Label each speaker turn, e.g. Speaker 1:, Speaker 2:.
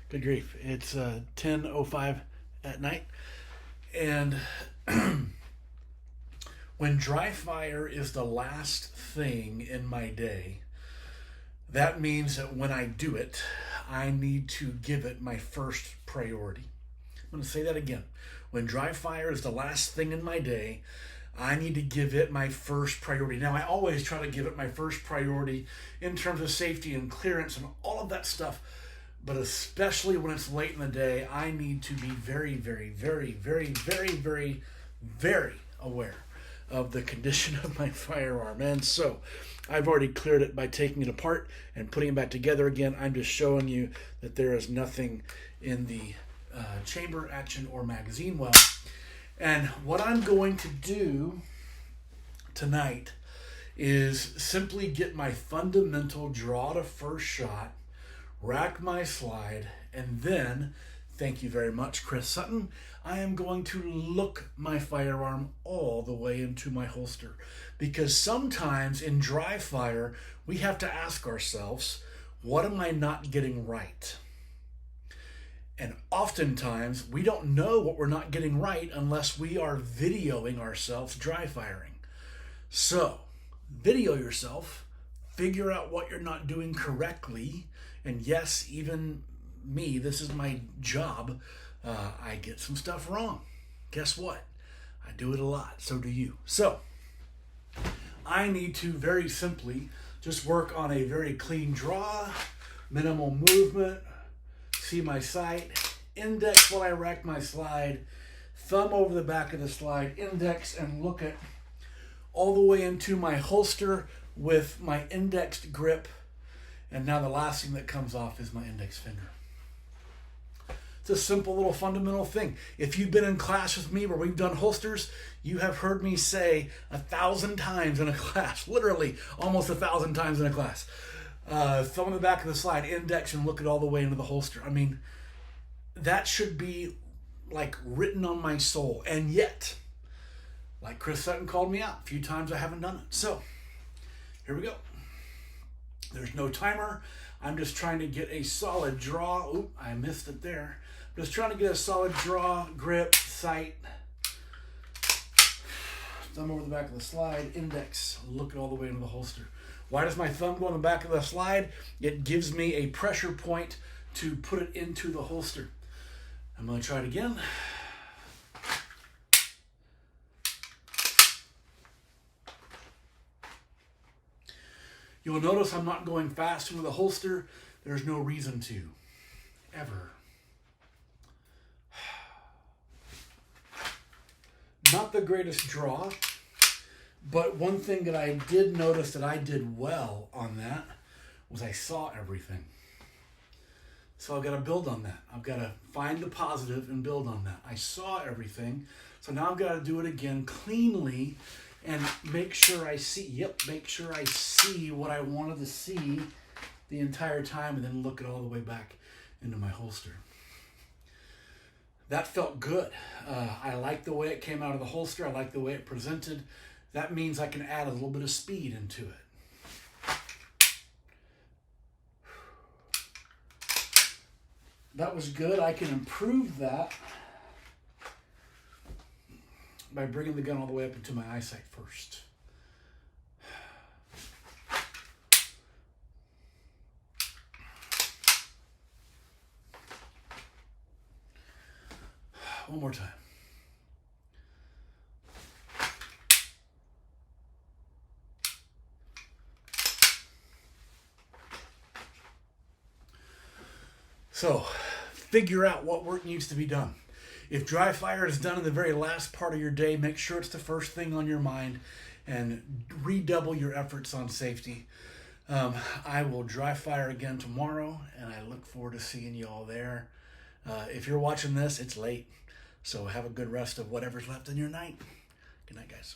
Speaker 1: Good grief. It's 10:05 at night. And when dry fire is the last thing in my day, that means that when I do it, I need to give it my first priority. I'm going to say that again. When dry fire is the last thing in my day, I need to give it my first priority. Now, I always try to give it my first priority in terms of safety and clearance and all of that stuff. But especially when it's late in the day, I need to be very, very, very, very, very, very, very aware of the condition of my firearm. And so I've already cleared it by taking it apart and putting it back together again. I'm just showing you that there is nothing in the chamber, action, or magazine well. And what I'm going to do tonight is simply get my fundamental draw to first shot, rack my slide, and then, thank you very much, Chris Sutton, I am going to look my firearm all the way into my holster. Because sometimes in dry fire, we have to ask ourselves, what am I not getting right? And oftentimes, we don't know what we're not getting right unless we are videoing ourselves dry firing. So, video yourself, figure out what you're not doing correctly, and yes, even me, this is my job, I get some stuff wrong. Guess what? I do it a lot, so do you. So, I need to very simply just work on a very clean draw, minimal movement, see my sight, index while I rack my slide, thumb over the back of the slide, index, and look at all the way into my holster with my indexed grip. And now the last thing that comes off is my index finger. It's a simple little fundamental thing. If you've been in class with me where we've done holsters, you have heard me say 1,000 times in a class, literally almost 1,000 times in a class, thumb on the back of the slide, index, and look it all the way into the holster. I mean, that should be like written on my soul. And yet, like Chris Sutton called me out, a few times I haven't done it. So, here we go. There's no timer. I'm just trying to get a solid draw. Oop, I missed it there. I'm just trying to get a solid draw, grip, sight. Thumb over the back of the slide, index, look it all the way into the holster. Why does my thumb go on the back of the slide? It gives me a pressure point to put it into the holster. I'm going to try it again. You'll notice I'm not going fast into the holster. There's no reason to, ever. Not the greatest draw, but one thing that I did notice that I did well on that was I saw everything. So I've got to build on that. I've got to find the positive and build on that. I saw everything, so now I've got to do it again cleanly and make sure I see, make sure I see what I wanted to see the entire time, and then look it all the way back into my holster. That felt good. I like the way it came out of the holster. I like the way it presented. That means I can add a little bit of speed into it. That was good. I can improve that by bringing the gun all the way up into my eyesight first. One more time. So, figure out what work needs to be done. If dry fire is done in the very last part of your day, make sure it's the first thing on your mind and redouble your efforts on safety. I will dry fire again tomorrow, and I look forward to seeing you all there. If you're watching this, it's late, so have a good rest of whatever's left in your night. Good night, guys.